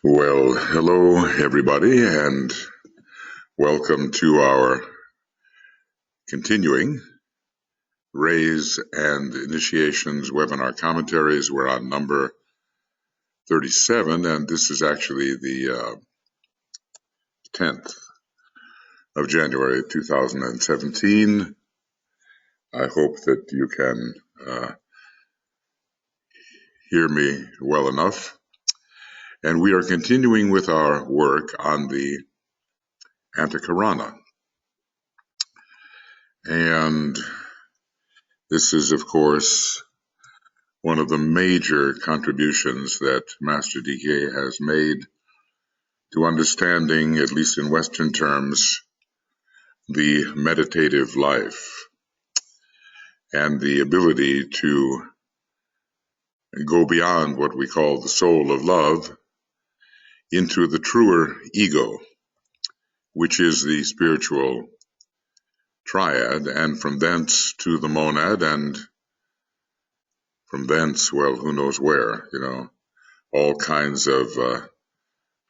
Well, hello everybody, and welcome to our continuing Rays and Initiations webinar commentaries. We're on number 37, and this is actually the 10th of January 2017. I hope that you can hear me well enough. And we are continuing with our work on the antakarana. And this is, of course, one of the major contributions that Master DK has made to understanding, at least in Western terms, the meditative life and the ability to go beyond what we call the soul of love into the truer ego, which is the spiritual triad, and from thence to the monad, and from thence, well, who knows where, all kinds of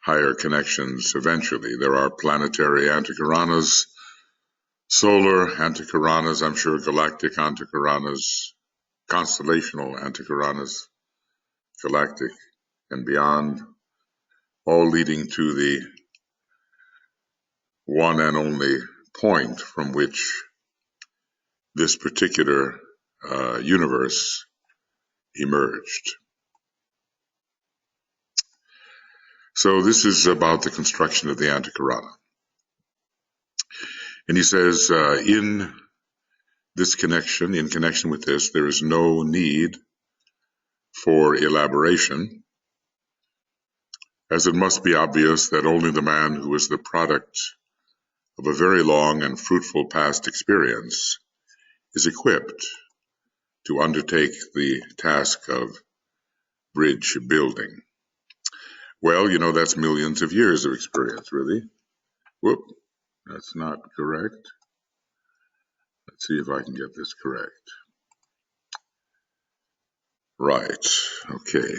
higher connections eventually. There are planetary antakaranas, solar antakaranas, I'm sure galactic antakaranas, constellational antakaranas, galactic and beyond, all leading to the one and only point from which this particular universe emerged. So this is about the construction of the antakarana. And he says, in connection with this, there is no need for elaboration, as it must be obvious that only the man who is the product of a very long and fruitful past experience is equipped to undertake the task of bridge building. Well, that's millions of years of experience, really. Whoop, that's not correct. Let's see if I can get this correct. Right, okay.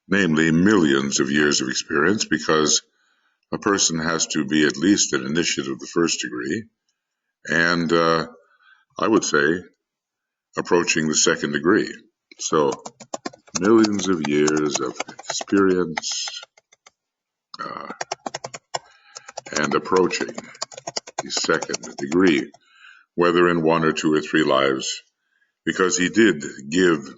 Namely, millions of years of experience, because a person has to be at least an initiate of the first degree, and I would say approaching the second degree. So, millions of years of experience and approaching the second degree, whether in 1 or 2 or 3 lives, because he did give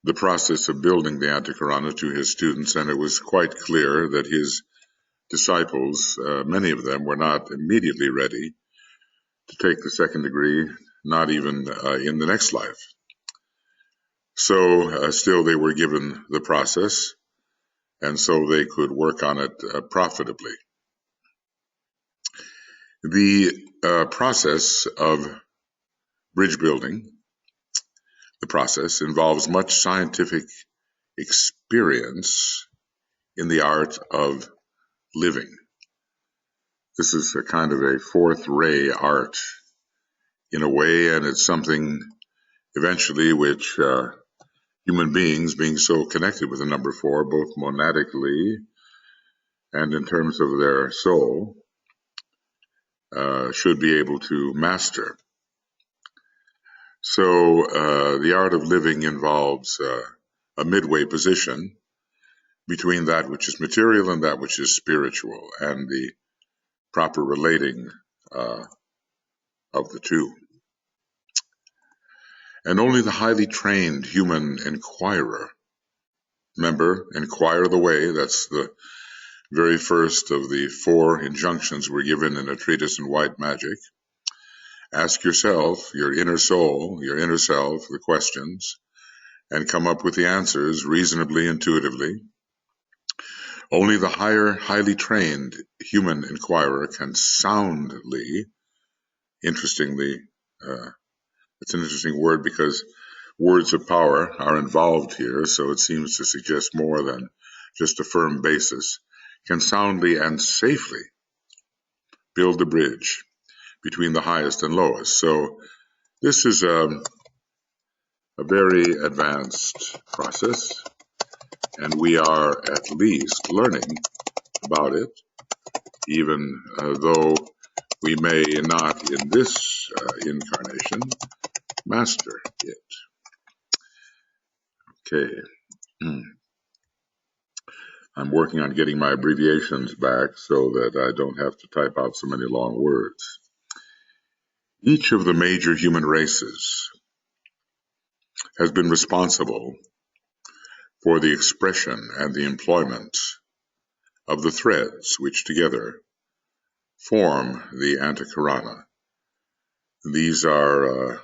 the process of building the antakarana to his students, and it was quite clear that his disciples, many of them, were not immediately ready to take the second degree, not even in the next life. So still they were given the process, and so they could work on it profitably. The process of bridge building, the process involves much scientific experience in the art of living. This is a kind of a fourth ray art in a way, and it's something eventually which human beings, being so connected with the number 4, both monadically and in terms of their soul, should be able to master. So the art of living involves a midway position between that which is material and that which is spiritual, and the proper relating of the two. And only the highly trained human inquirer, remember, inquire the way, that's the very first of the 4 injunctions we're given in a treatise in white magic. Ask yourself, your inner soul, your inner self, the questions, and come up with the answers reasonably, intuitively. Only the highly trained human inquirer can soundly, interestingly, it's an interesting word because words of power are involved here, so it seems to suggest more than just a firm basis, can soundly and safely build the bridge between the highest and lowest. So this is a very advanced process, and we are at least learning about it, even though we may not in this incarnation master it. Okay. I'm working on getting my abbreviations back so that I don't have to type out so many long words. Each of the major human races has been responsible for the expression and the employment of the threads which together form the antakarana. These are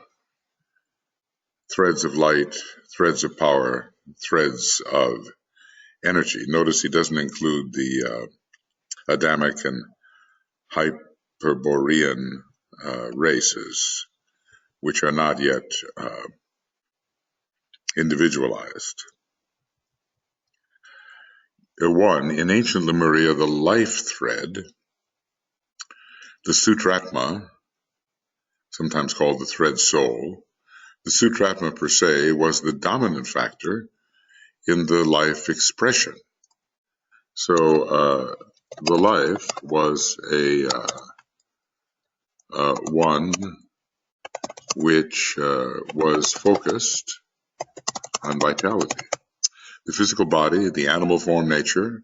threads of light, threads of power, threads of energy. Notice he doesn't include the Adamic and Hyperborean races, which are not yet individualized. One, in ancient Lemuria, the life thread, the sutratma, sometimes called the thread soul, the sutratma per se was the dominant factor in the life expression. So the life was a one which was focused on vitality. The physical body, the animal form nature,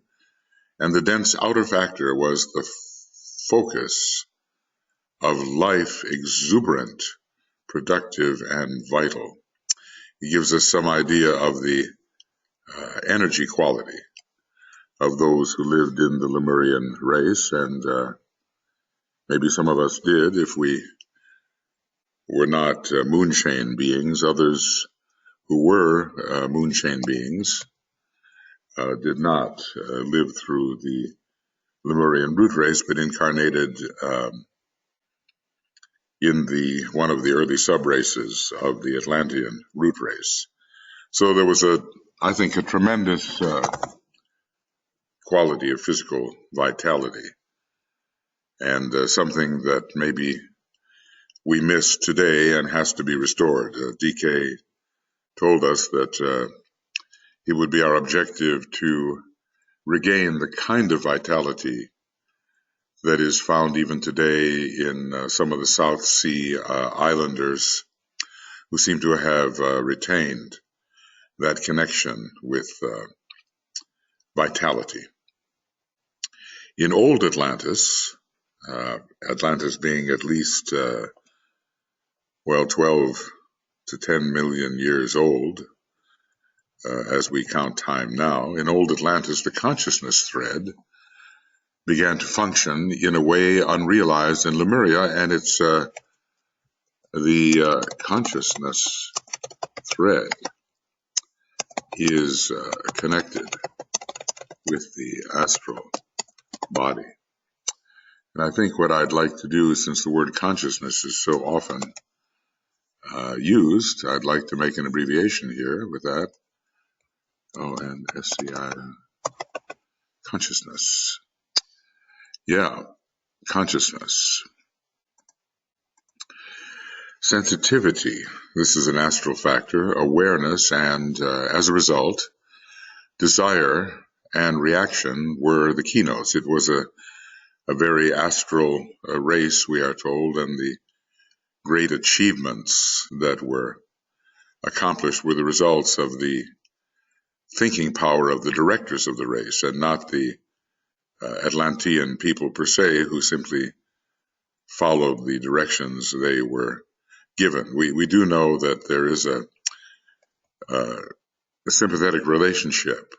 and the dense outer factor was the focus of life, exuberant, productive, and vital. It gives us some idea of the energy quality of those who lived in the Lemurian race, and maybe some of us did if we were not moonshane beings. Others who were moonshane beings did not live through the Lemurian root race, but incarnated in one of the early sub-races of the Atlantean root race. So there was I think, a tremendous quality of physical vitality, and something that maybe we miss today and has to be restored. DK told us that it would be our objective to regain the kind of vitality that is found even today in some of the South Sea islanders who seem to have retained that connection with vitality. In old Atlantis, Atlantis being at least 12 to 10 million years old, as we count time now, in old Atlantis, the consciousness thread began to function in a way unrealized in Lemuria, and it's the consciousness thread is connected with the astral body. And I think what I'd like to do, since the word consciousness is so often used, I'd like to make an abbreviation here with that. and SCI, consciousness. Yeah, consciousness. Sensitivity, this is an astral factor, awareness, and as a result, desire and reaction were the keynotes. It was a very astral race, we are told, and the great achievements that were accomplished were the results of the thinking power of the directors of the race, and not the Atlantean people per se, who simply followed the directions they were given. We do know that there is a sympathetic relationship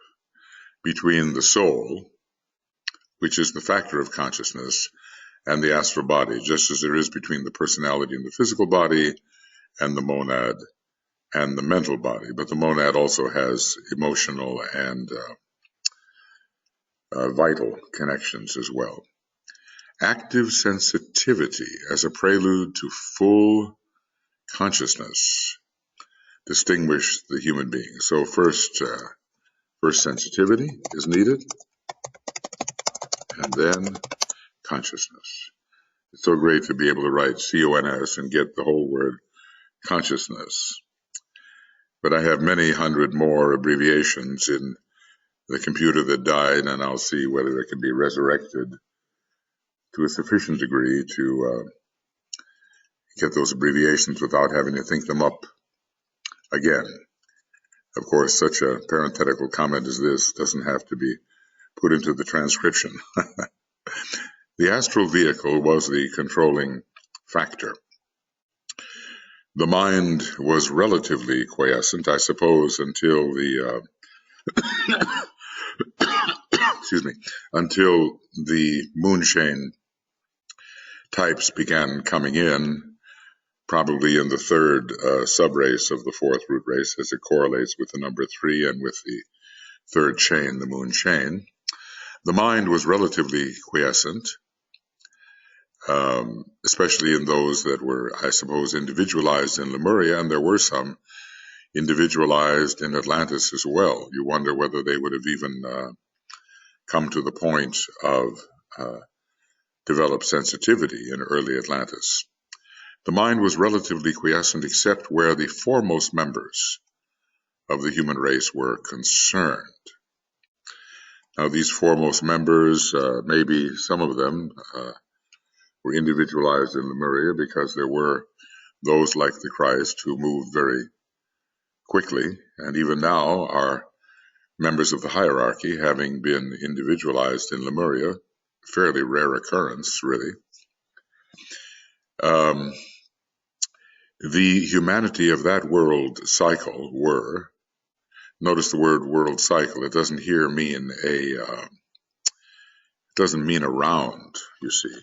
between the soul, which is the factor of consciousness, and the astral body, just as there is between the personality and the physical body and the monad and the mental body. But the monad also has emotional and vital connections as well. Active sensitivity as a prelude to full consciousness distinguish the human being. So first sensitivity is needed, and then consciousness. It's so great to be able to write CONS and get the whole word consciousness. But I have many hundred more abbreviations in the computer that died, and I'll see whether it can be resurrected to a sufficient degree to get those abbreviations without having to think them up again. Of course, such a parenthetical comment as this doesn't have to be put into the transcription. The astral vehicle was the controlling factor. The mind was relatively quiescent, I suppose, until the until the moonshane types began coming in, probably in the third subrace of the fourth root race, as it correlates with the number 3 and with the third chain, the moon chain. The mind was relatively quiescent, especially in those that were, I suppose, individualized in Lemuria, and there were some individualized in Atlantis as well. You wonder whether they would have even come to the point of developed sensitivity in early Atlantis. The mind was relatively quiescent except where the foremost members of the human race were concerned. Now, these foremost members, maybe some of them were individualized in Lemuria because there were those like the Christ who moved very quickly, and even now are members of the hierarchy, having been individualized in Lemuria, fairly rare occurrence, really. The humanity of that world cycle were, notice the word world cycle, it doesn't here mean it doesn't mean around, you see.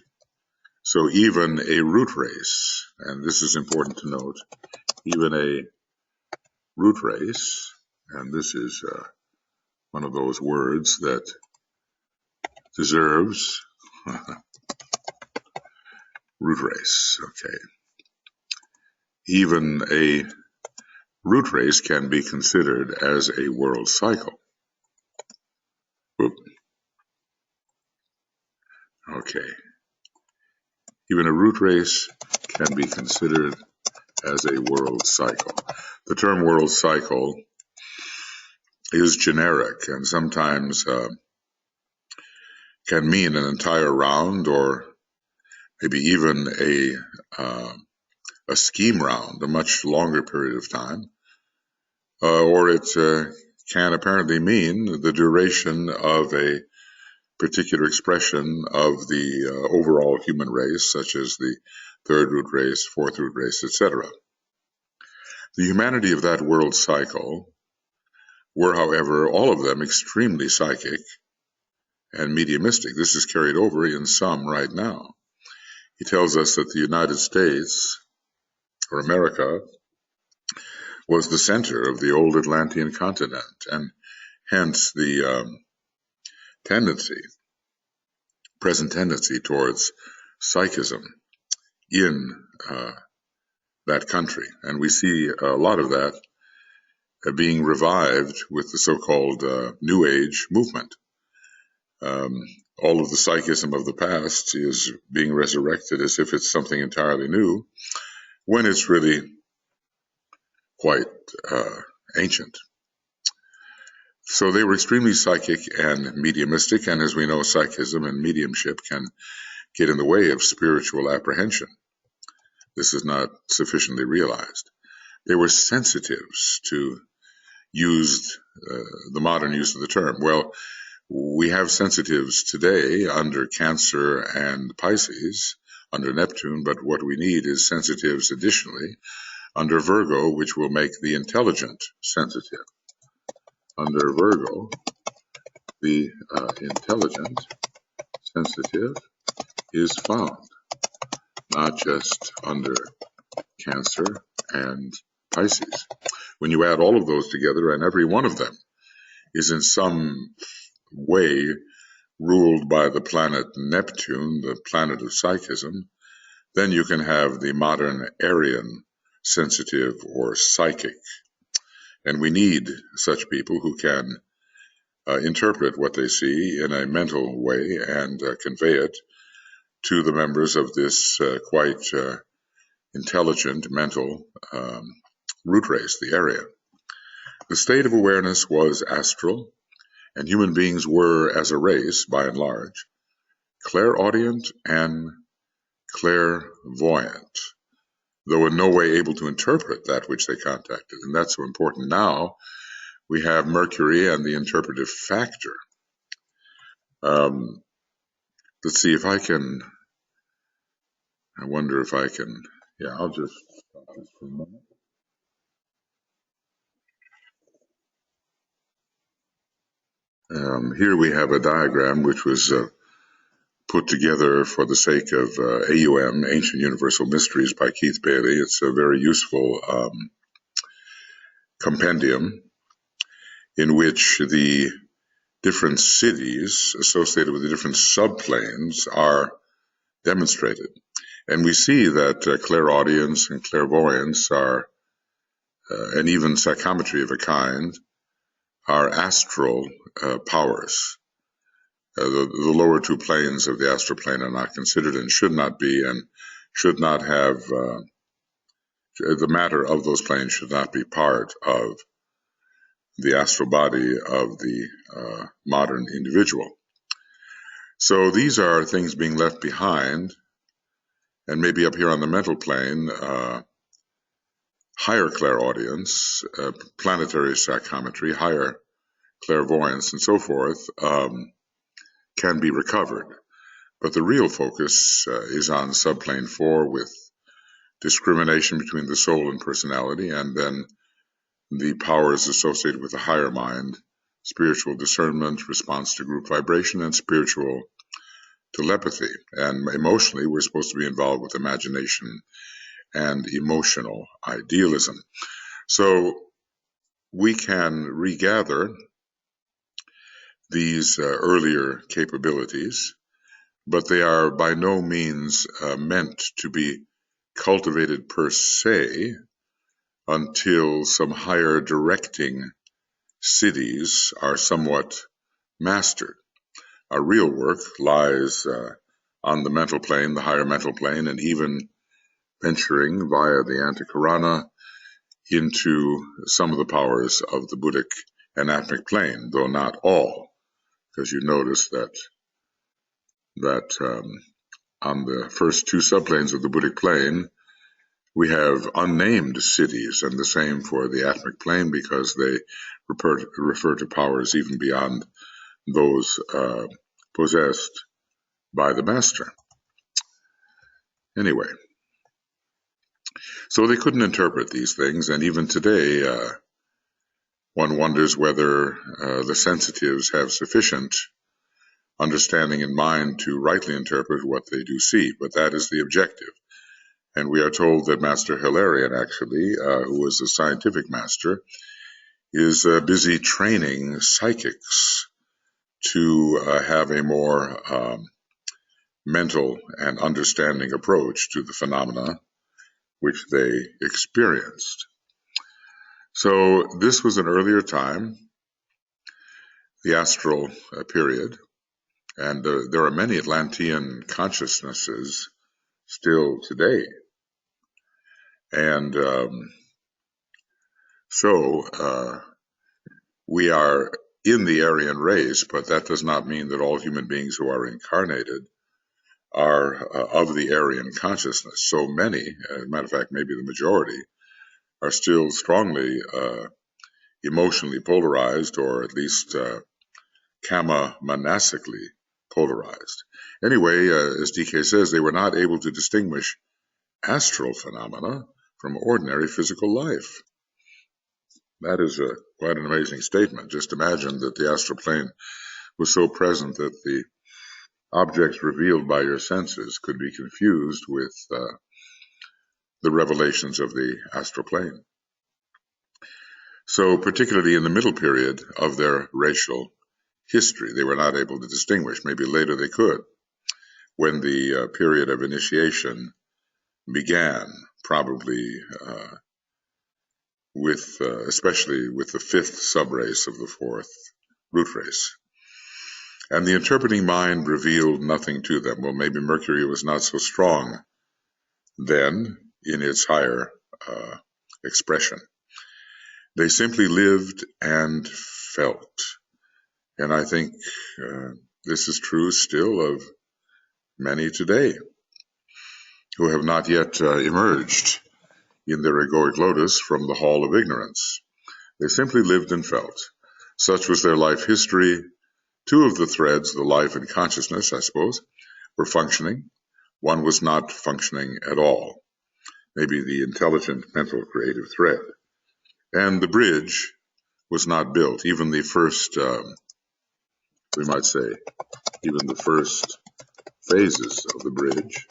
So even a root race, and this is important to note, even a root race, and this is one of those words that deserves root race, okay. Even a root race can be considered as a world cycle. Oop. Okay. Even a root race can be considered as a world cycle. The term world cycle is generic and sometimes can mean an entire round or maybe even a scheme round, a much longer period of time. Or it can apparently mean the duration of a particular expression of the overall human race, such as the third root race, fourth root race, etc. The humanity of that world cycle were, however, all of them extremely psychic and mediumistic. This is carried over in some right now. He tells us that the United States, or America, was the center of the old Atlantean continent, and hence the present tendency towards psychism in that country. And we see a lot of that being revived with the so-called New Age movement. All of the psychism of the past is being resurrected as if it's something entirely new, when it's really quite ancient. So they were extremely psychic and mediumistic, and as we know, psychism and mediumship can get in the way of spiritual apprehension. This is not sufficiently realized. They were sensitives, to use the modern use of the term. Well, we have sensitives today under Cancer and Pisces, under Neptune, but what we need is sensitives additionally under Virgo, which will make the intelligent sensitive. Under Virgo, the intelligent sensitive is found, not just under Cancer and Pisces. When you add all of those together, and every one of them is in some way ruled by the planet Neptune, the planet of psychism, then you can have the modern Aryan sensitive or psychic. And we need such people who can interpret what they see in a mental way and convey it to the members of this quite intelligent mental root race, the Aryan. The state of awareness was astral, And human beings were, as a race, by and large, clairaudient and clairvoyant, though in no way able to interpret that which they contacted. And that's so important. Now we have Mercury and the interpretive factor. Let's see if I can, I wonder if I can, yeah, I'll just stop this for a moment. Here we have a diagram which was put together for the sake of AUM, Ancient Universal Mysteries by Keith Bailey. It's a very useful compendium in which the different cities associated with the different subplanes are demonstrated. And we see that clairaudience and clairvoyance are, and even psychometry of a kind, are astral powers. The lower two planes of the astral plane are not considered and should not be, and should not have, the matter of those planes should not be part of the astral body of the modern individual. So these are things being left behind, and maybe up here on the mental plane, higher clairaudience, planetary psychometry, higher clairvoyance, and so forth, can be recovered. But the real focus is on subplane 4 with discrimination between the soul and personality, and then the powers associated with the higher mind, spiritual discernment, response to group vibration, and spiritual telepathy. And emotionally, we're supposed to be involved with imagination and emotional idealism. So we can regather these earlier capabilities, but they are by no means meant to be cultivated per se until some higher directing cities are somewhat mastered. Our real work lies on the mental plane, the higher mental plane, and even venturing via the antakarana into some of the powers of the Buddhic and Atmic plane, though not all, because you notice that on the first two subplanes of the Buddhic plane, we have unnamed cities, and the same for the Atmic plane, because they refer to powers even beyond those possessed by the master. Anyway, so they couldn't interpret these things, and even today one wonders whether the sensitives have sufficient understanding in mind to rightly interpret what they do see, but that is the objective. And we are told that Master Hilarion, actually, who was a scientific master, is busy training psychics to have a more mental and understanding approach to the phenomena which they experienced. So this was an earlier time, the astral period, and there are many Atlantean consciousnesses still today. And so we are in the Aryan race, but that does not mean that all human beings who are incarnated are of the Aryan consciousness. So many, as a matter of fact, maybe the majority, are still strongly emotionally polarized, or at least kama manasically polarized. Anyway, as DK says, they were not able to distinguish astral phenomena from ordinary physical life. That is quite an amazing statement. Just imagine that the astral plane was so present that the objects revealed by your senses could be confused with the revelations of the astral plane. So particularly in the middle period of their racial history, they were not able to distinguish. Maybe later they could, when the period of initiation began, probably especially with the fifth subrace of the fourth root race. And the interpreting mind revealed nothing to them. Well, maybe Mercury was not so strong then in its higher expression. They simply lived and felt. And I think this is true still of many today who have not yet emerged in their egoic lotus from the hall of ignorance. They simply lived and felt. Such was their life history. Two of the threads, the life and consciousness, I suppose, were functioning. One was not functioning at all, maybe the intelligent, mental, creative thread. And the bridge was not built. Even the first, we might say, even the first phases of the bridge,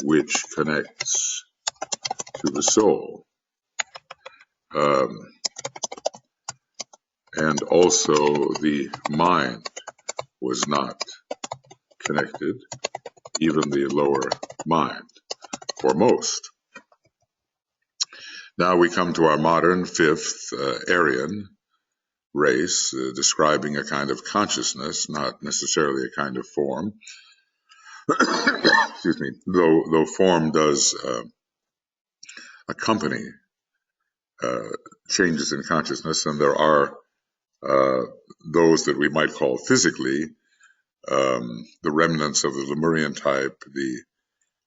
which connects to the soul, and also the mind was not connected, even the lower mind, for most. Now we come to our modern fifth Aryan race, describing a kind of consciousness, not necessarily a kind of form. Excuse me, though form does accompany changes in consciousness, and there are those that we might call physically the remnants of the Lemurian type, the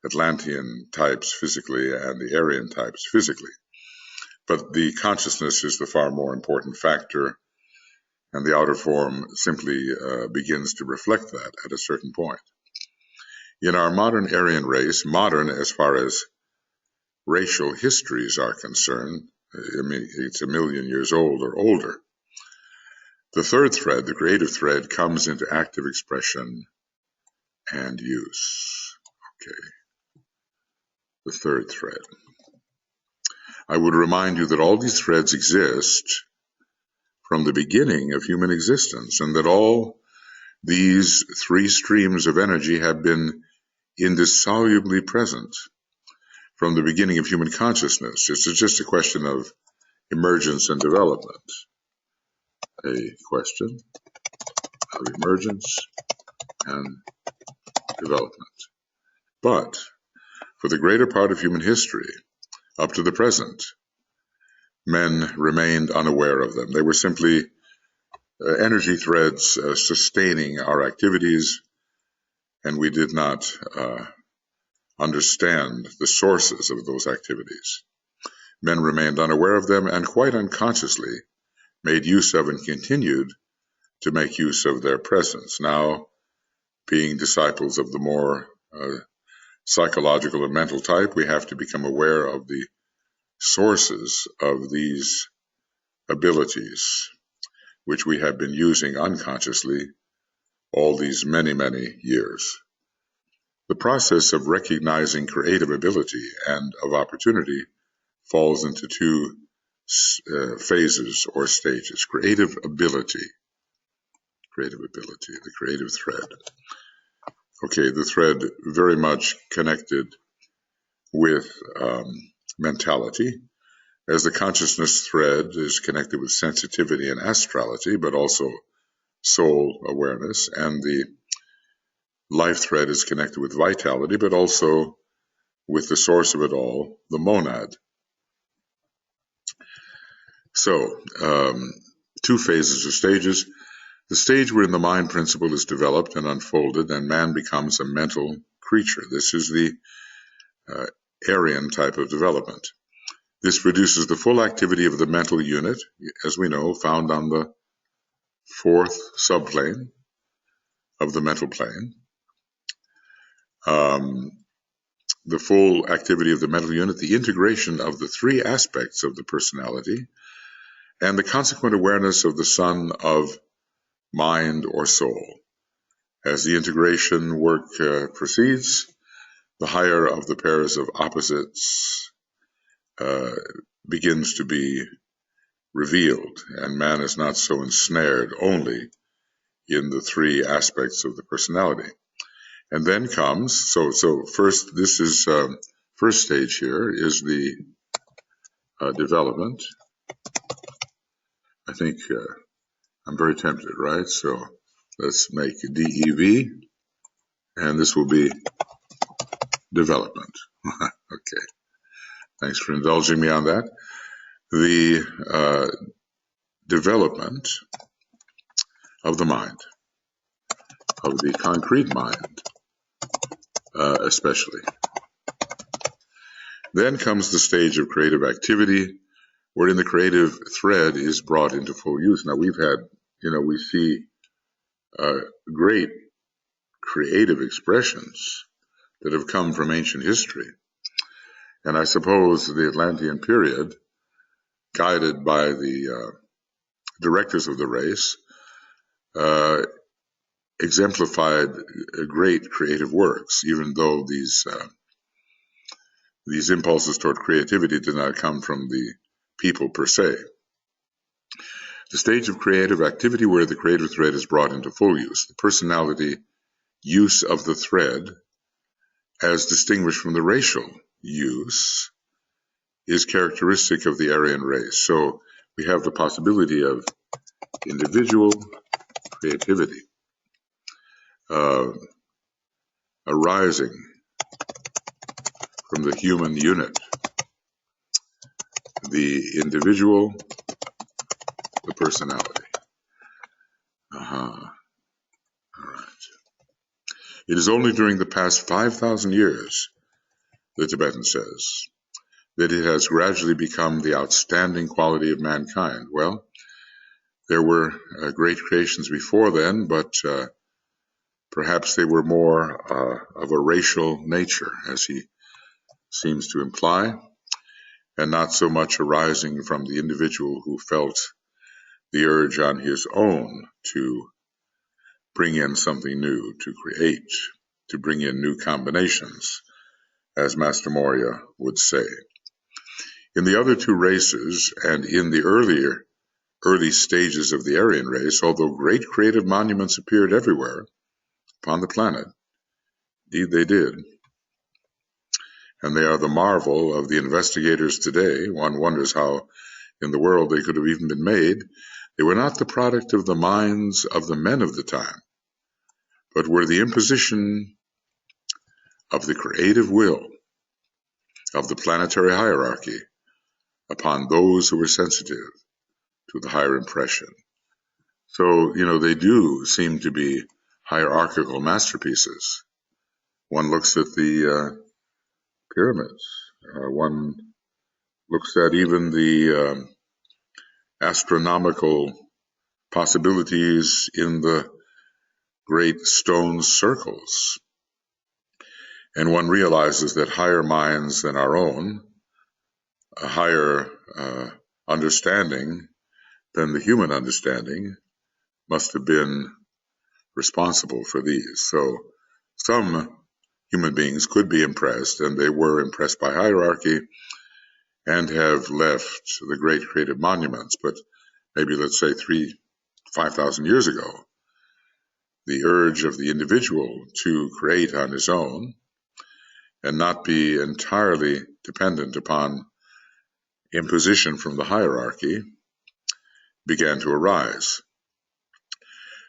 Atlantean types physically, and the Aryan types physically. But the consciousness is the far more important factor, and the outer form simply begins to reflect that at a certain point. In our modern Aryan race, modern as far as racial histories are concerned, I mean, it's 1 million years old or older, the third thread, the creative thread, comes into active expression and use. Okay, the third thread. I would remind you that all these threads exist from the beginning of human existence, and that all these three streams of energy have been indissolubly present from the beginning of human consciousness. It's just a question of emergence and development. A question of emergence and development. But for the greater part of human history, up to the present, men remained unaware of them. They were simply energy threads sustaining our activities, and we did not understand the sources of those activities. Men remained unaware of them and quite unconsciously made use of and continued to make use of their presence. Now, being disciples of the more psychological and mental type, we have to become aware of the sources of these abilities, which we have been using unconsciously all these many, many years. The process of recognizing creative ability and of opportunity falls into two phases or stages. Creative ability, the creative thread. Okay, the thread very much connected with mentality, as the consciousness thread is connected with sensitivity and astrality, but also soul awareness, and the life thread is connected with vitality, but also with the source of it all, the monad. So, two phases or stages. The stage wherein the mind principle is developed and unfolded, and man becomes a mental creature. This is the Aryan type of development. This produces the full activity of the mental unit, as we know, found on the fourth subplane of the mental plane. The full activity of the mental unit, the integration of the three aspects of the personality, and the consequent awareness of the son of mind or soul. As the integration work proceeds, the higher of the pairs of opposites begins to be revealed, and man is not so ensnared only in the three aspects of the personality. And then comes, so first, this is, first stage here is the development. I think I'm very tempted, right? So let's make DEV, and this will be development. Okay, thanks for indulging me on that. The development of the mind, of the concrete mind, especially. Then comes the stage of creative activity, wherein the creative thread is brought into full use. Now we see great creative expressions that have come from ancient history. And I suppose the Atlantean period, guided by the directors of the race, exemplified great creative works, even though these impulses toward creativity did not come from the people per se. The stage of creative activity where the creative thread is brought into full use. The personality use of the thread, as distinguished from the racial use, is characteristic of the Aryan race. So we have the possibility of individual creativity arising from the human unit. The individual, the personality. All right. It is only during the past 5,000 years, the Tibetan says, that it has gradually become the outstanding quality of mankind. Well, there were great creations before then, but perhaps they were more of a racial nature, as he seems to imply, and not so much arising from the individual who felt the urge on his own to bring in something new, to create, to bring in new combinations, as Master Moria would say. In the other two races, and in the early stages of the Aryan race, although great creative monuments appeared everywhere upon the planet, indeed they did, and they are the marvel of the investigators today. One wonders how in the world they could have even been made. They were not the product of the minds of the men of the time, but were the imposition of the creative will of the planetary hierarchy upon those who were sensitive to the higher impression. So, they do seem to be hierarchical masterpieces. One looks at the pyramids. One looks at even the astronomical possibilities in the great stone circles. And one realizes that higher minds than our own, a higher understanding than the human understanding, must have been responsible for these. So some human beings could be impressed, and they were impressed by hierarchy and have left the great creative monuments. But maybe, let's say, 5,000 years ago, the urge of the individual to create on his own and not be entirely dependent upon imposition from the hierarchy began to arise.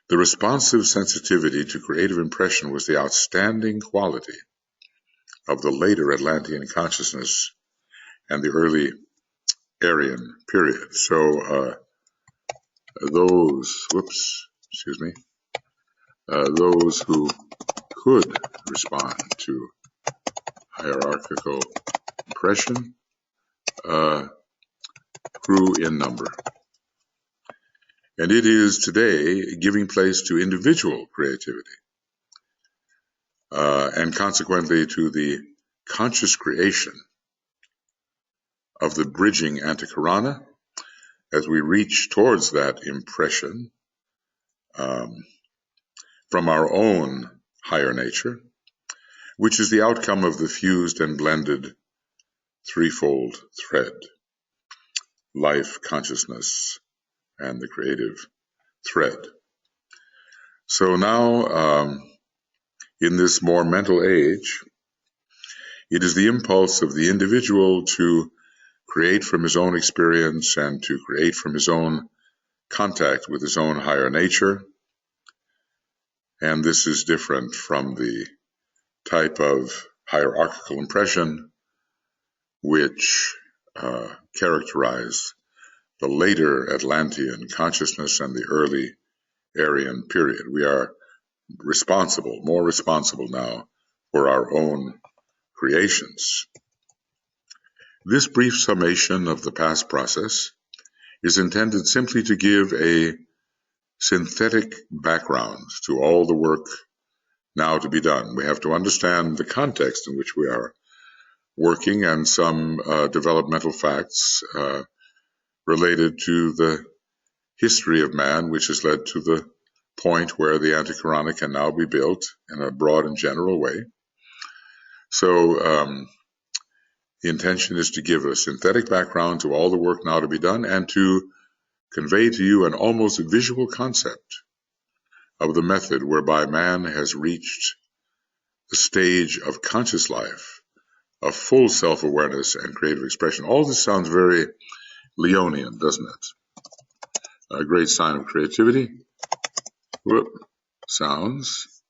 The responsive sensitivity to creative impression was the outstanding quality of the later Atlantean consciousness and the early Aryan period. So those who could respond to hierarchical impression grew in number. And it is today giving place to individual creativity, and consequently to the conscious creation of the bridging antakarana as we reach towards that impression from our own higher nature, which is the outcome of the fused and blended threefold thread: life, consciousness, and the creative thread. So now, in this more mental age, it is the impulse of the individual to create from his own experience and to create from his own contact with his own higher nature. And this is different from the type of hierarchical impression which characterized the later Atlantean consciousness and the early Aryan period. We are responsible, more responsible now for our own creations. This brief summation of the past process is intended simply to give a synthetic background to all the work now to be done. We have to understand the context in which we are working and some developmental facts related to the history of man, which has led to the point where the antakarana can now be built in a broad and general way. So the intention is to give a synthetic background to all the work now to be done and to convey to you an almost visual concept of the method whereby man has reached the stage of conscious life, of full self-awareness and creative expression. All this sounds very Leonian, doesn't it? A great sign of creativity. Sounds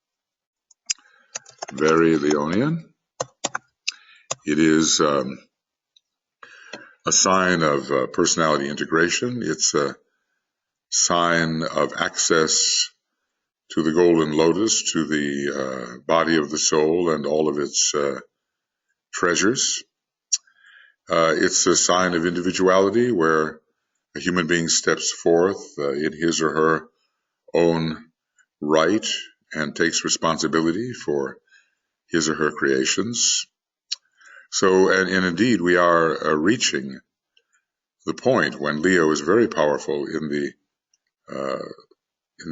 very Leonian. It is a sign of personality integration. It's a sign of access to the golden lotus, to the body of the soul and all of its treasures. It's a sign of individuality where a human being steps forth in his or her own right and takes responsibility for his or her creations. So, and indeed, we are reaching the point when Leo is very powerful in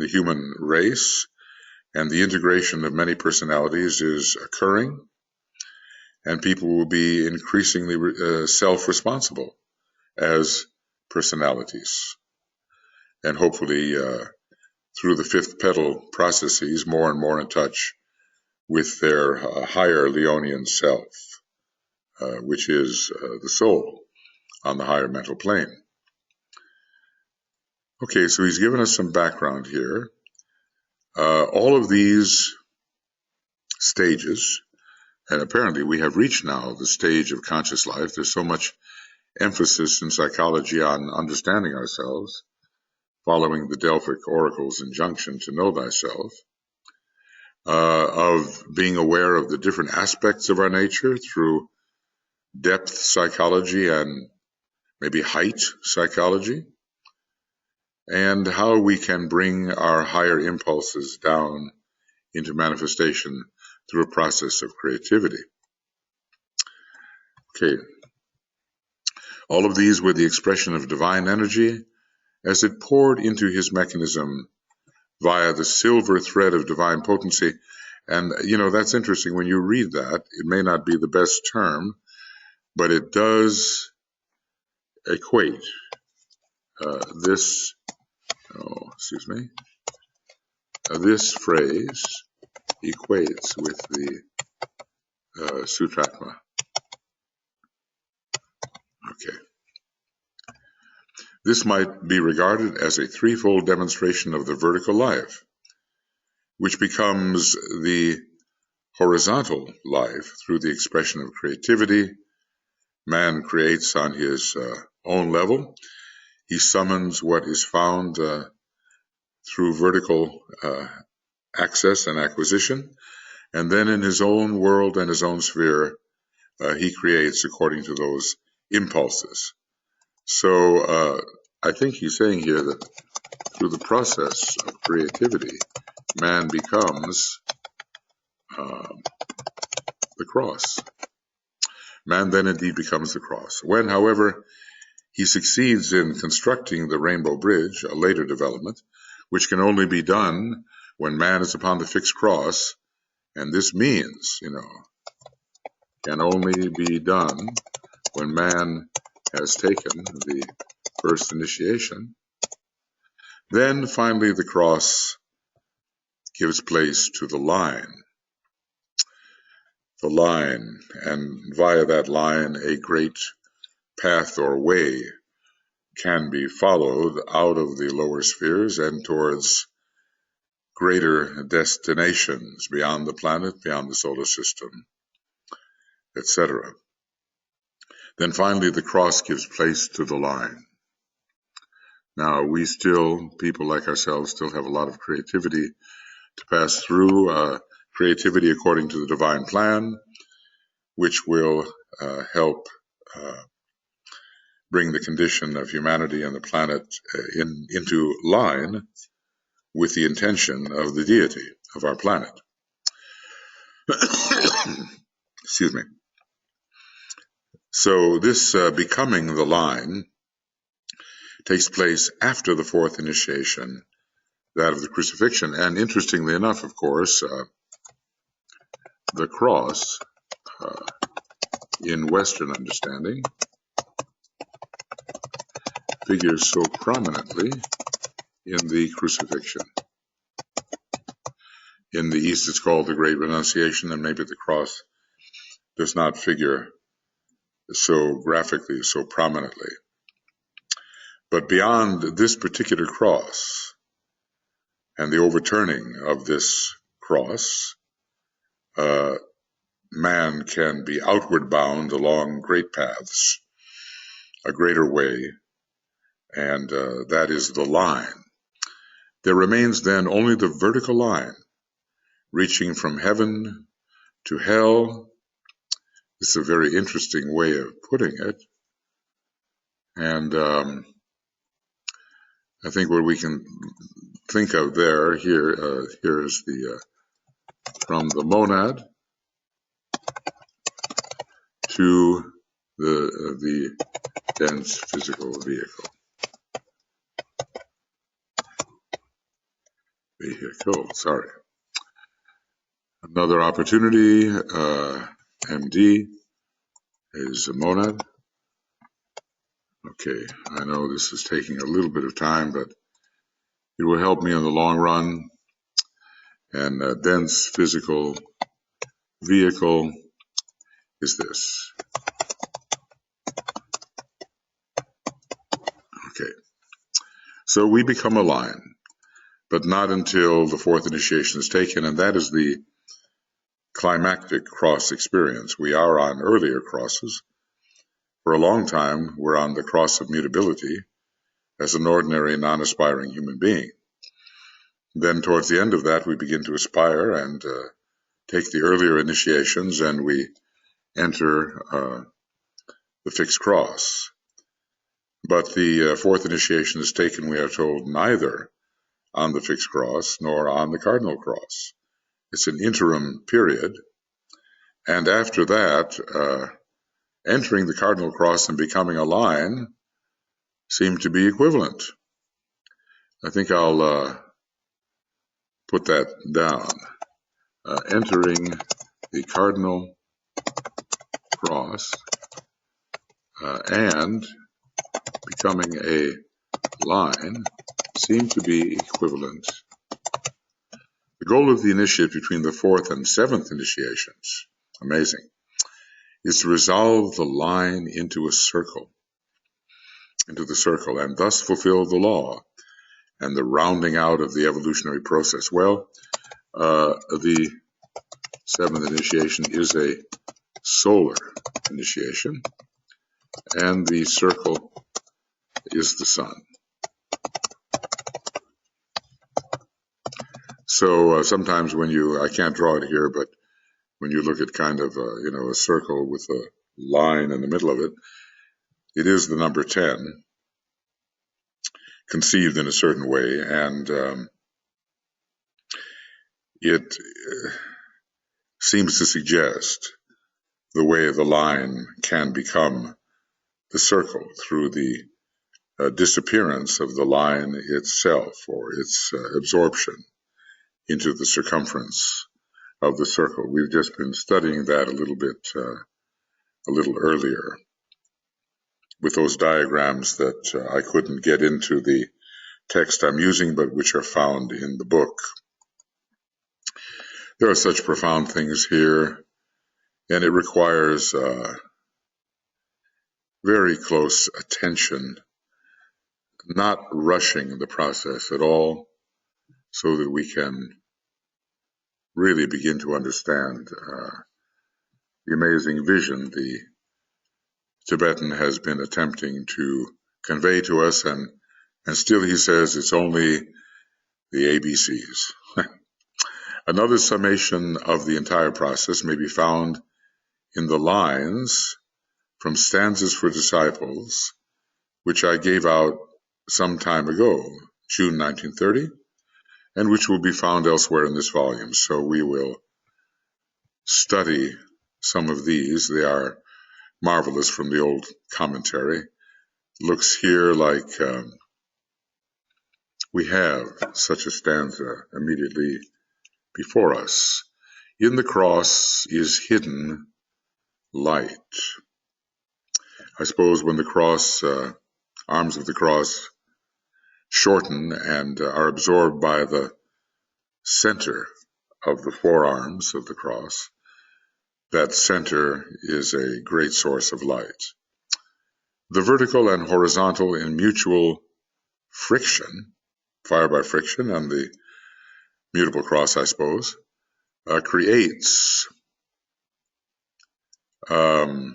the human race, and the integration of many personalities is occurring, and people will be increasingly self-responsible as personalities, and hopefully through the fifth petal processes, more and more in touch with their higher Leonian self, which is the soul on the higher mental plane. Okay, so he's given us some background here. All of these stages, and apparently we have reached now the stage of conscious life. There's so much emphasis in psychology on understanding ourselves, following the Delphic Oracle's injunction to know thyself, of being aware of the different aspects of our nature through depth psychology and maybe height psychology, and how we can bring our higher impulses down into manifestation through a process of creativity. Okay. All of these were the expression of divine energy as it poured into his mechanism via the silver thread of divine potency. And, you know, that's interesting. When you read that, it may not be the best term, but it does equate this phrase equates with the Sutratma. Okay. This might be regarded as a threefold demonstration of the vertical life, which becomes the horizontal life through the expression of creativity. Man creates on his own level. He summons what is found through vertical access and acquisition, and then in his own world and his own sphere, he creates according to those impulses. So I think he's saying here that through the process of creativity, man becomes the cross. Man then indeed becomes the cross. When, however, he succeeds in constructing the rainbow bridge, a later development, which can only be done when man is upon the fixed cross, and this means, can only be done when man has taken the first initiation, then finally the cross gives place to the line. The line, and via that line, a great path or way can be followed out of the lower spheres and towards greater destinations beyond the planet, beyond the solar system, etc. Then finally, the cross gives place to the line. Now, we still, people like ourselves, still have a lot of creativity to pass through, creativity according to the divine plan, which will help bring the condition of humanity and the planet into line with the intention of the deity of our planet. Excuse me. So this becoming the line takes place after the fourth initiation, that of the crucifixion. And interestingly enough, of course, the cross in Western understanding figures so prominently in the crucifixion. In the East, it's called the Great Renunciation, and maybe the cross does not figure so graphically, so prominently. But beyond this particular cross and the overturning of this cross, man can be outward bound along great paths, a greater way, and that is the line. There remains then only the vertical line, reaching from heaven to hell. This is a very interesting way of putting it. And I think what we can think of here is from the monad to the dense physical vehicle. Sorry. Another opportunity, MD is a monad. Okay, I know this is taking a little bit of time, but it will help me in the long run. And dense physical vehicle is this. Okay, so we become a line, but not until the fourth initiation is taken, and that is the climactic cross experience. We are on earlier crosses. For a long time, we're on the cross of mutability as an ordinary, non-aspiring human being. Then towards the end of that, we begin to aspire and take the earlier initiations, and we enter the fixed cross. But the fourth initiation is taken, we are told, neither on the fixed cross nor on the cardinal cross. It's an interim period. And after that, entering the cardinal cross and becoming a line seem to be equivalent. I think I'll put that down. Entering the cardinal cross and becoming a line seem to be equivalent. The goal of the initiate between the fourth and seventh initiations, amazing, is to resolve the line into the circle, and thus fulfill the law and the rounding out of the evolutionary process. Well, the seventh initiation is a solar initiation, and the circle is the sun. So sometimes when I can't draw it here, but when you look at kind of a circle with a line in the middle of it, it is the number 10, conceived in a certain way, and it seems to suggest the way the line can become the circle through the disappearance of the line itself, or its absorption into the circumference of the circle. We've just been studying that a little earlier with those diagrams that I couldn't get into the text I'm using, but which are found in the book. There are such profound things here, and it requires very close attention, not rushing the process at all, so that we can really begin to understand the amazing vision the Tibetan has been attempting to convey to us, and And still he says it's only the ABCs. Another summation of the entire process may be found in the lines from Stanzas for Disciples, which I gave out some time ago, June 1930, and which will be found elsewhere in this volume. So we will study some of these. They are marvelous from the old commentary. Looks here like we have such a stanza immediately before us. In the cross is hidden light. I suppose when the cross, arms of the cross shorten and are absorbed by the center of the forearms of the cross, that center is a great source of light. The vertical and horizontal in mutual friction, fire by friction, and the mutable cross, I suppose, creates a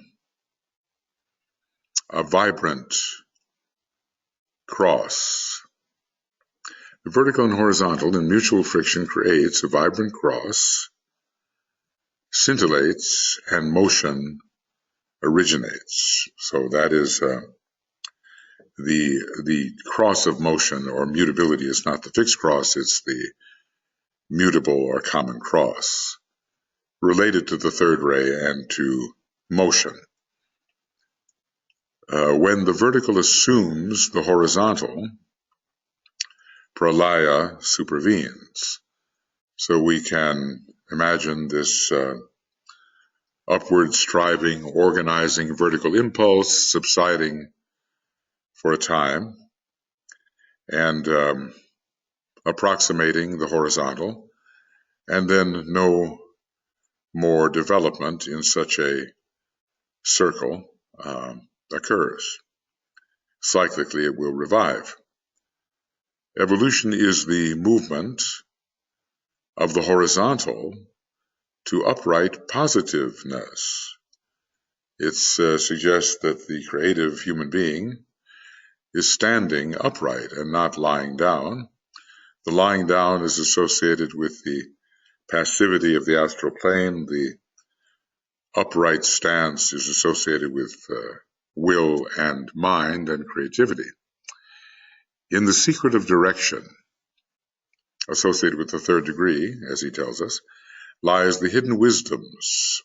vibrant cross. The vertical and horizontal in mutual friction creates a vibrant cross, scintillates, and motion originates. So that is the cross of motion, or mutability, is not the fixed cross, it's the mutable or common cross, related to the third ray and to motion. When the vertical assumes the horizontal, pralaya supervenes. So we can imagine this upward striving, organizing vertical impulse subsiding for a time and approximating the horizontal, and then no more development in such a circle occurs. Cyclically, it will revive. Evolution is the movement of the horizontal to upright positiveness. It suggests that the creative human being is standing upright and not lying down. The lying down is associated with the passivity of the astral plane. The upright stance is associated with will and mind and creativity. In the secret of direction, associated with the third degree, as he tells us, lies the hidden wisdoms.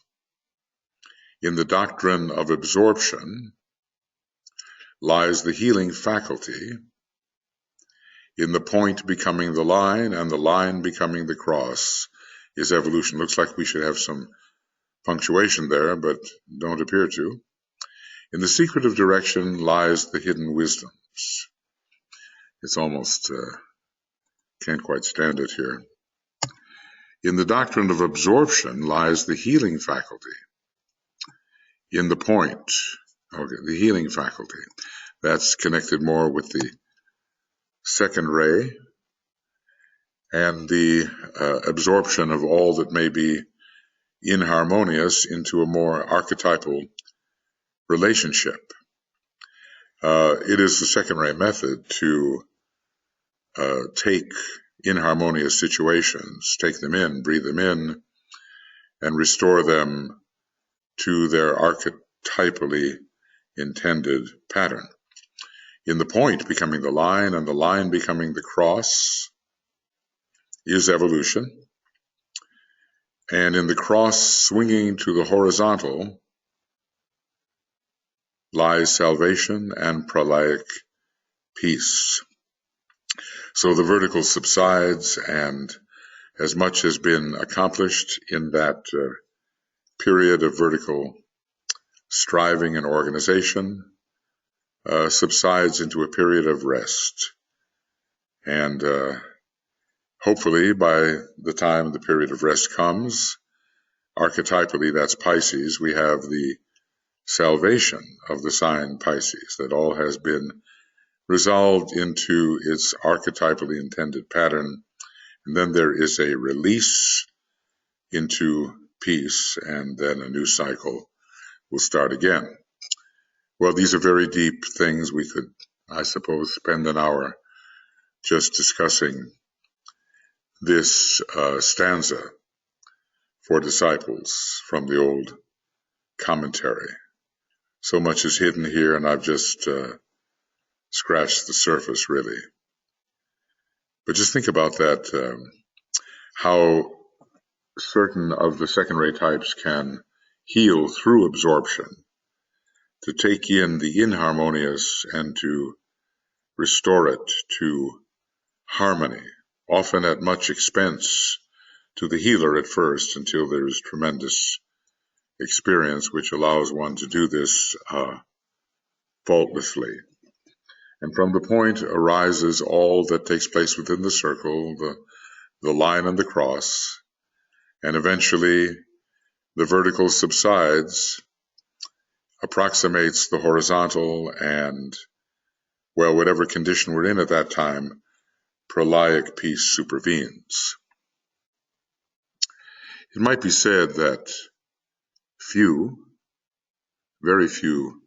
In the doctrine of absorption lies the healing faculty. In the point becoming the line and the line becoming the cross is evolution. Looks like we should have some punctuation there, but don't appear to. In the secret of direction lies the hidden wisdoms. It's almost, can't quite stand it here. In the doctrine of absorption lies the healing faculty. In the point, okay, the healing faculty, that's connected more with the second ray and the absorption of all that may be inharmonious into a more archetypal relationship. It is the second ray method to take inharmonious situations, take them in, breathe them in, and restore them to their archetypally intended pattern. In the point becoming the line and the line becoming the cross is evolution. And in the cross swinging to the horizontal lies salvation and pralaic peace. So the vertical subsides, and as much has been accomplished in that period of vertical striving and organization, subsides into a period of rest. And hopefully by the time the period of rest comes, archetypally that's Pisces, we have the salvation of the sign Pisces, that all has been resolved into its archetypally intended pattern, and then there is a release into peace, and then a new cycle will start again. Well, these are very deep things. We could I suppose, spend an hour just discussing this stanza for disciples from the old commentary. So much is hidden here, and I've just scratched the surface, really. But just think about that, how certain of the second-ray types can heal through absorption, to take in the inharmonious and to restore it to harmony, often at much expense to the healer at first, until there is tremendous experience which allows one to do this faultlessly. And from the point arises all that takes place within the circle, the line and the cross, and eventually the vertical subsides, approximates the horizontal, and, well, whatever condition we're in at that time, pralaic peace supervenes. It might be said that few, very few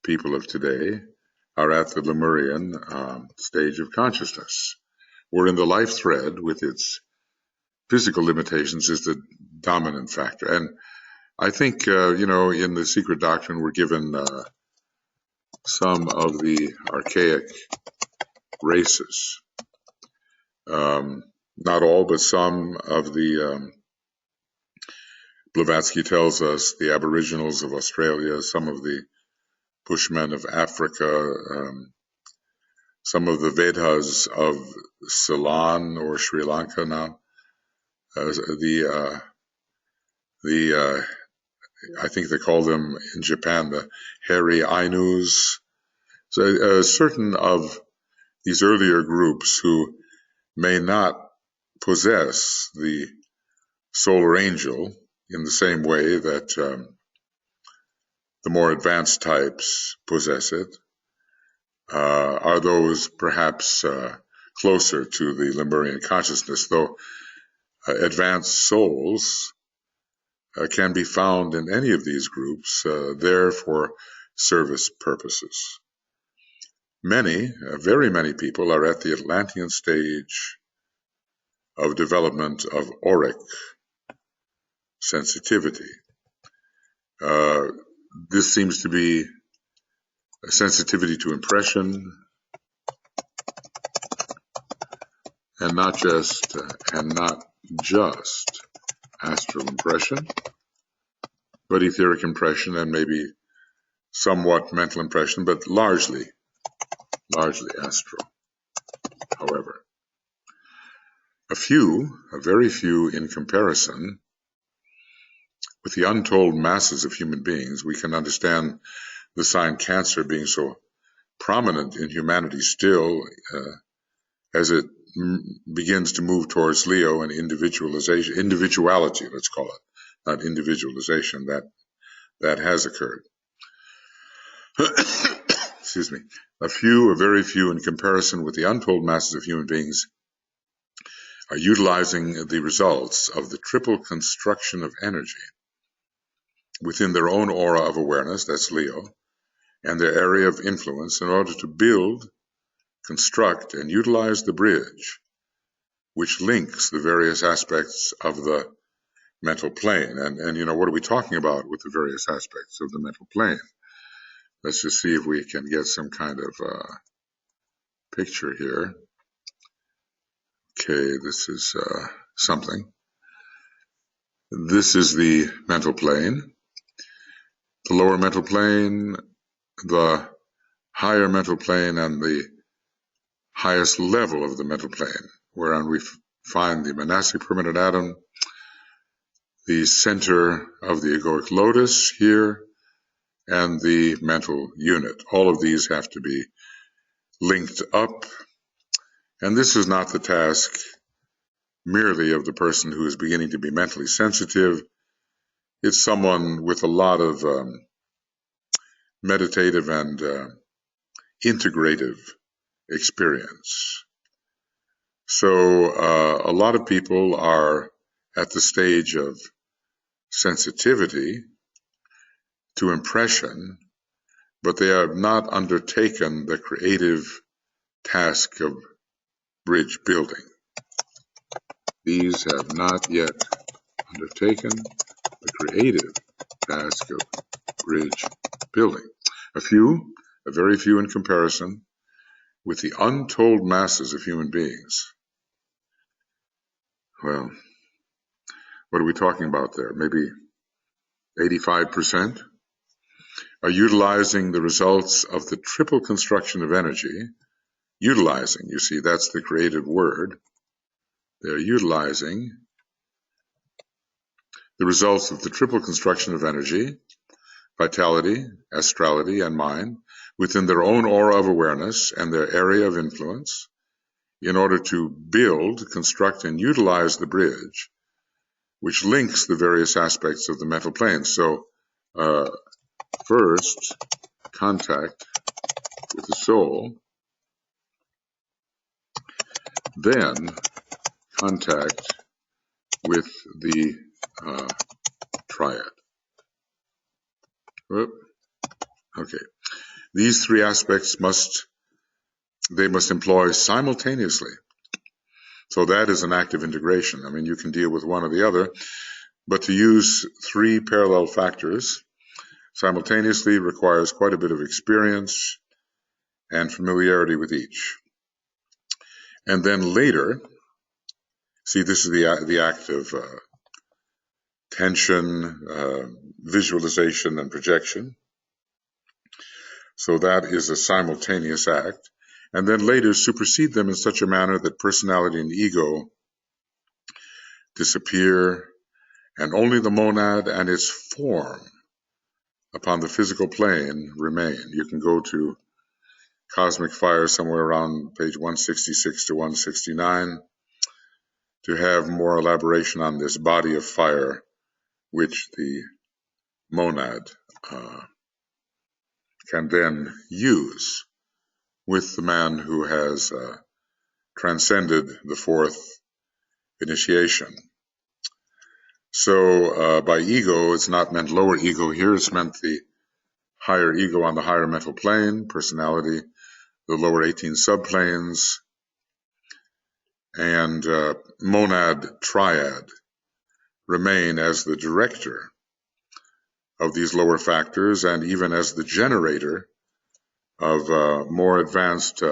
people of today are at the Lemurian stage of consciousness, wherein the life thread with its physical limitations is the dominant factor. And I think, in the secret doctrine, we're given some of the archaic races. Not all, but some of the, Blavatsky tells us, the Aboriginals of Australia, some of the Bushmen of Africa, some of the Vedhas of Ceylon or Sri Lanka now, I think they call them in Japan the hairy Ainus. So certain of these earlier groups who may not possess the solar angel in the same way that the more advanced types possess it, are those perhaps closer to the Lemurian consciousness, though advanced souls can be found in any of these groups, there for service purposes. Many, very many people are at the Atlantean stage of development of auric sensitivity. This seems to be a sensitivity to impression, and not just astral impression, but etheric impression and maybe somewhat mental impression, but largely astral. However, a very few in comparison with the untold masses of human beings. We can understand the sign Cancer being so prominent in humanity still, as it begins to move towards Leo and individuality, let's call it, not individualization. That has occurred. Excuse me. A very few in comparison with the untold masses of human beings are utilizing the results of the triple construction of energy within their own aura of awareness, that's Leo, and their area of influence in order to build, construct, and utilize the bridge which links the various aspects of the mental plane. And what are we talking about with the various aspects of the mental plane? Let's just see if we can get some kind of picture here. Okay, this is something. This is the mental plane, the lower mental plane, the higher mental plane, and the highest level of the mental plane, whereon we find the monastic permanent atom, the center of the egoic lotus here, and the mental unit. All of these have to be linked up, and this is not the task merely of the person who is beginning to be mentally sensitive. It's someone with a lot of meditative and integrative experience. So a lot of people are at the stage of sensitivity to impression but they have not undertaken the creative task of bridge building. These have not yet undertaken the creative task of bridge building. A very few in comparison with the untold masses of human beings. Well, what are we talking about there? Maybe 85% are utilizing the results of the triple construction of energy. Utilizing, you see, that's the creative word. They're utilizing the results of the triple construction of energy, vitality, astrality, and mind within their own aura of awareness and their area of influence in order to build, construct, and utilize the bridge which links the various aspects of the mental plane. So first, contact with the soul, then contact with the triad. Okay. These three aspects must employ simultaneously. So that is an active integration. I mean, you can deal with one or the other, but to use three parallel factors simultaneously requires quite a bit of experience and familiarity with each. And then later, see, this is the act of tension, visualization, and projection. So that is a simultaneous act. And then later supersede them in such a manner that personality and ego disappear, and only the monad and its form upon the physical plane remain. You can go to Cosmic Fire somewhere around page 166 to 169 to have more elaboration on this body of fire, which the monad can then use with the man who has transcended the fourth initiation. So by ego, it's not meant lower ego here, it's meant the higher ego on the higher mental plane, personality, the lower 18 subplanes, and monad triad remain as the director of these lower factors and even as the generator of more advanced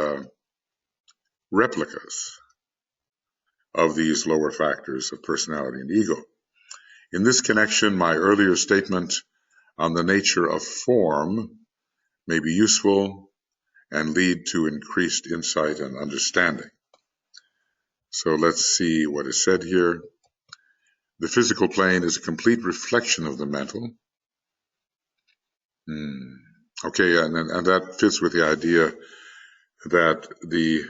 replicas of these lower factors of personality and ego. In this connection, my earlier statement on the nature of form may be useful and lead to increased insight and understanding. So let's see what is said here. The physical plane is a complete reflection of the mental. Okay, and that fits with the idea that the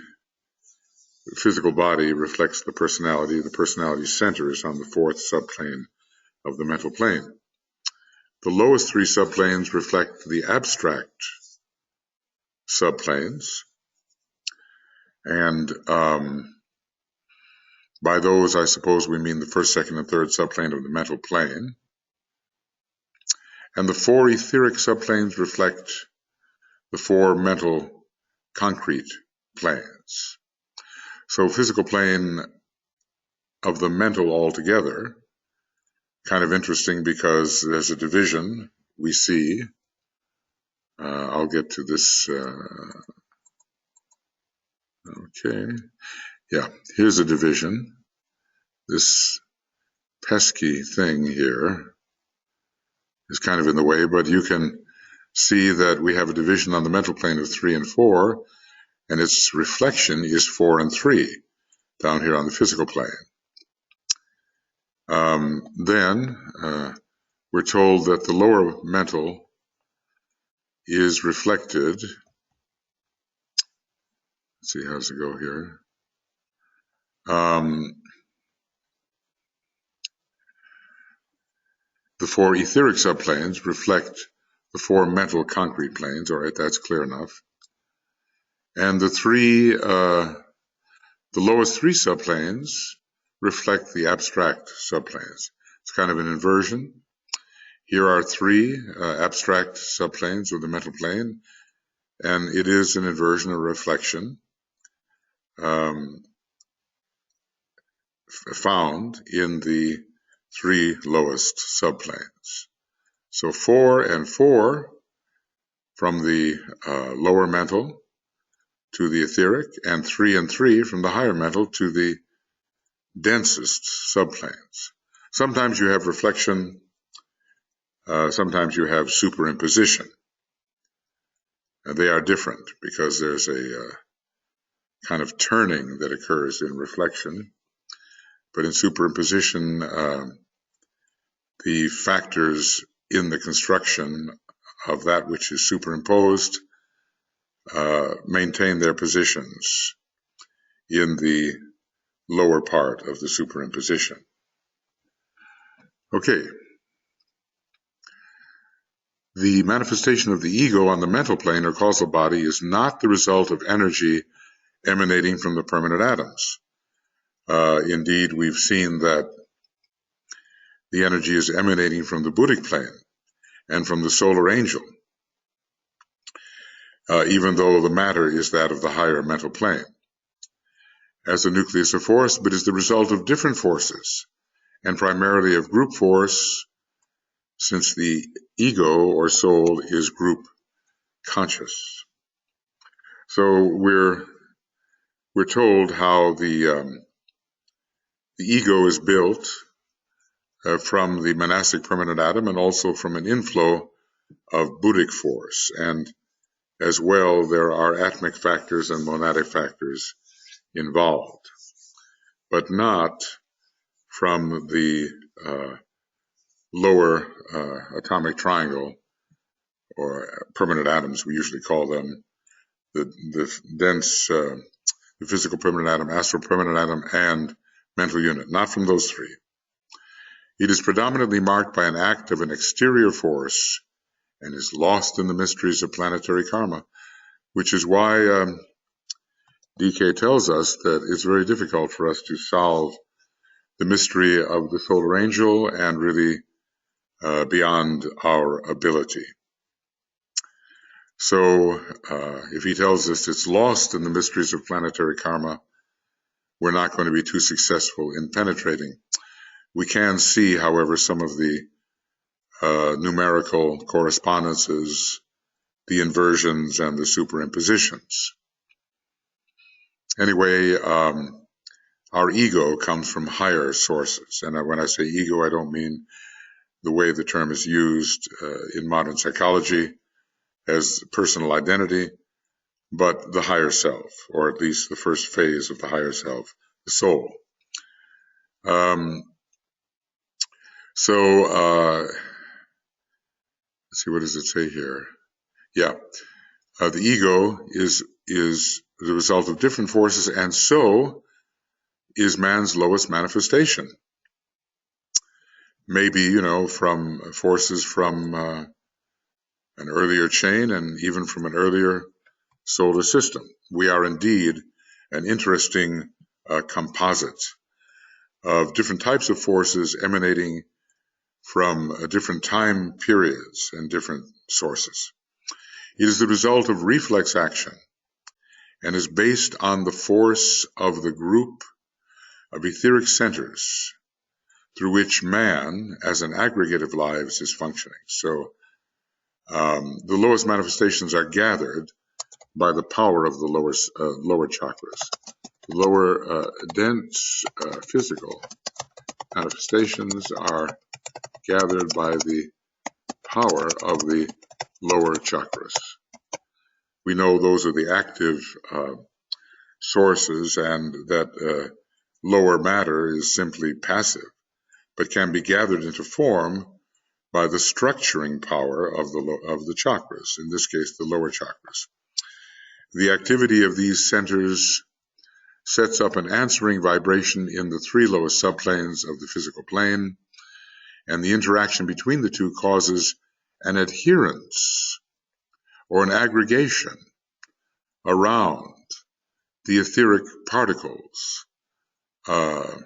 physical body reflects the personality centers on the fourth subplane of the mental plane. The lowest three subplanes reflect the abstract subplanes, and by those, I suppose we mean the first, second, and third subplane of the mental plane. And the four etheric subplanes reflect the four mental concrete planes. So physical plane of the mental altogether, kind of interesting because there's a division we see. I'll get to this. Okay. Yeah, here's a division. This pesky thing here is kind of in the way, but you can see that we have a division on the mental plane of 3 and 4, and its reflection is 4 and 3 down here on the physical plane. Then we're told that the lower mental is reflected. Let's see, how does it go here? The four etheric subplanes reflect the four mental concrete planes. All right, that's clear enough. And the lowest three subplanes reflect the abstract subplanes. It's kind of an inversion. Here are three abstract subplanes of the mental plane, and it is an inversion or reflection found in the three lowest subplanes. So 4 and 4 from the lower mental to the etheric, and 3 and 3 from the higher mental to the densest subplanes. Sometimes you have reflection, sometimes you have superimposition. And they are different because there's a kind of turning that occurs in reflection. But in superimposition, the factors in the construction of that which is superimposed maintain their positions in the lower part of the superimposition. Okay. The manifestation of the ego on the mental plane or causal body is not the result of energy emanating from the permanent atoms. Indeed, we've seen that the energy is emanating from the Buddhic plane and from the solar angel, even though the matter is that of the higher mental plane. As the nucleus of force, but is the result of different forces, and primarily of group force, since the ego or soul is group conscious. So we're told how the ego is built from the monastic permanent atom and also from an inflow of Buddhic force. And as well, there are atomic factors and monadic factors involved, but not from the lower atomic triangle, or permanent atoms, we usually call them, the dense, the physical permanent atom, astral permanent atom, and mental unit, not from those three. It is predominantly marked by an act of an exterior force and is lost in the mysteries of planetary karma, which is why DK tells us that it's very difficult for us to solve the mystery of the solar angel and really beyond our ability. So if he tells us it's lost in the mysteries of planetary karma, we're not going to be too successful in penetrating. We can see, however, some of the numerical correspondences, the inversions, and the superimpositions. Anyway, our ego comes from higher sources. And when I say ego, I don't mean the way the term is used in modern psychology as personal identity, but the higher self, or at least the first phase of the higher self, the soul. Let's see, what does it say here? Yeah, the ego is the result of different forces, and so is man's lowest manifestation. Maybe, from forces from an earlier chain and even from an earlier solar system. We are indeed an interesting composite of different types of forces emanating from different time periods and different sources. It is the result of reflex action and is based on the force of the group of etheric centers through which man, as an aggregate of lives, is functioning. So the lowest manifestations are gathered by the power of the lower chakras. The lower dense physical manifestations are gathered by the power of the lower chakras. We know those are the active sources, and that lower matter is simply passive, but can be gathered into form by the structuring power of the chakras, in this case the lower chakras. The activity of these centers sets up an answering vibration in the three lowest subplanes of the physical plane, and the interaction between the two causes an adherence or an aggregation around the etheric particles, the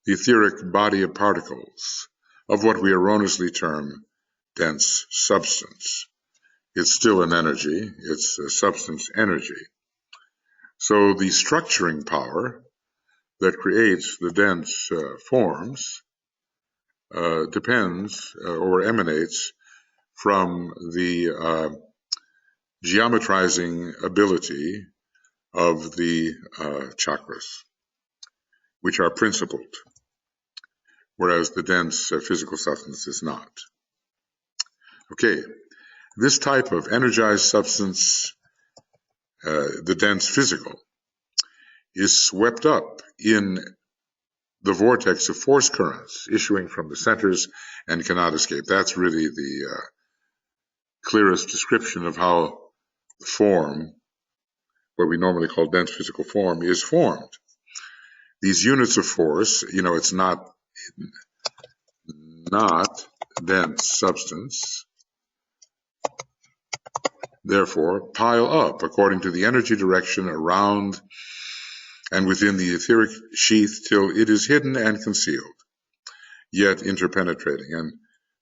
etheric body of particles, of what we erroneously term dense substance. It's still an energy, it's a substance energy. So the structuring power that creates the dense forms depends or emanates from the geometrizing ability of the chakras, which are principled, whereas the dense physical substance is not. Okay, this type of energized substance, the dense physical, is swept up in the vortex of force currents issuing from the centers and cannot escape. That's really the clearest description of how the form, what we normally call dense physical form, is formed. These units of force, it's not dense substance, therefore pile up according to the energy direction around and within the etheric sheath till it is hidden and concealed, yet interpenetrating. And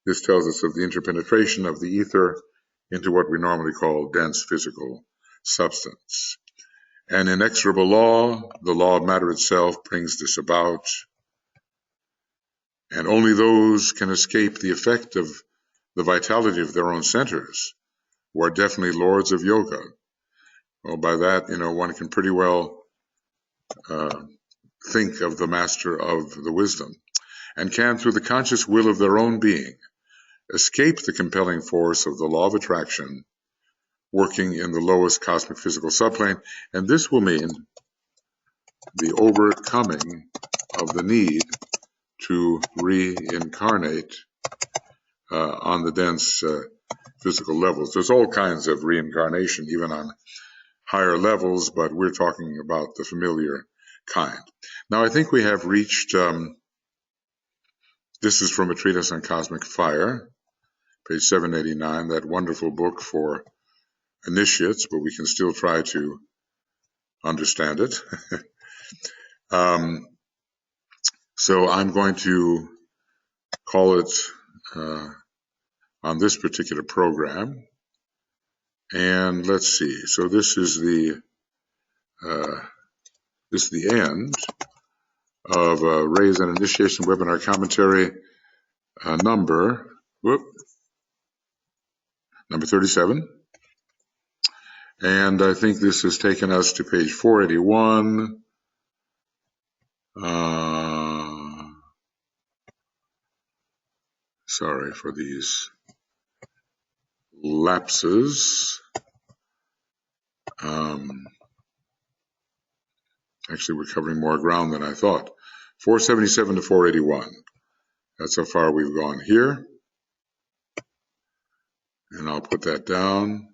this tells us of the interpenetration of the ether into what we normally call dense physical substance. An inexorable law, the law of matter itself, brings this about, and only those can escape the effect of the vitality of their own centers who are definitely lords of yoga. Well, by that, one can pretty well think of the master of the wisdom, and can, through the conscious will of their own being, escape the compelling force of the law of attraction working in the lowest cosmic physical subplane. And this will mean the overcoming of the need to reincarnate on the dense physical levels. There's all kinds of reincarnation, even on higher levels, but we're talking about the familiar kind. Now, I think we have reached, this is from a treatise on cosmic fire, page 789, that wonderful book for initiates, but we can still try to understand it. So I'm going to call it on this particular program. And let's see. So this is the end of Raise and Initiation webinar commentary number 37. And I think this has taken us to page 481. Sorry for these lapses. Actually, we're covering more ground than I thought. 477 to 481. That's how far we've gone here. And I'll put that down.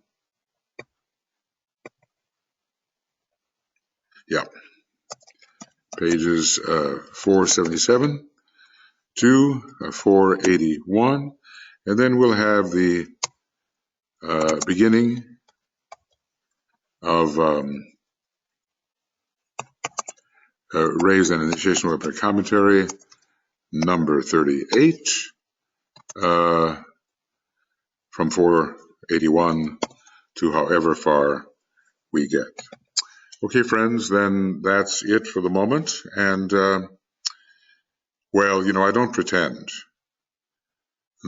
Yeah. Pages 477 to 481. And then we'll have the beginning of Raise and Initiation webinar commentary number 38 from 481 to however far we get. Okay, friends, then that's it for the moment. And, well, I don't pretend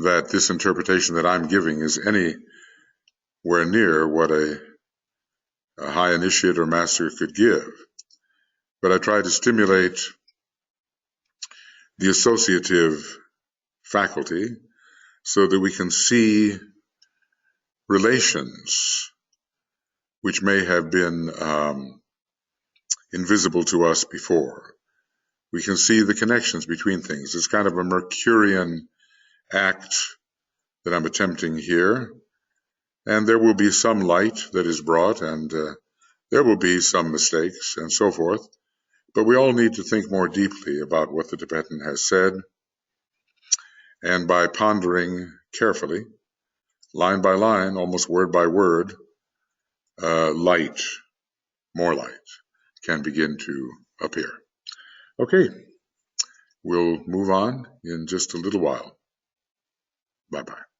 that this interpretation that I'm giving is anywhere near what a high initiate or master could give. But I try to stimulate the associative faculty so that we can see relations which may have been invisible to us before. We can see the connections between things. It's kind of a Mercurian act that I'm attempting here. And there will be some light that is brought, and there will be some mistakes and so forth. But we all need to think more deeply about what the Tibetan has said. And by pondering carefully, line by line, almost word by word, light, more light, can begin to appear. Okay, we'll move on in just a little while. Bye-bye.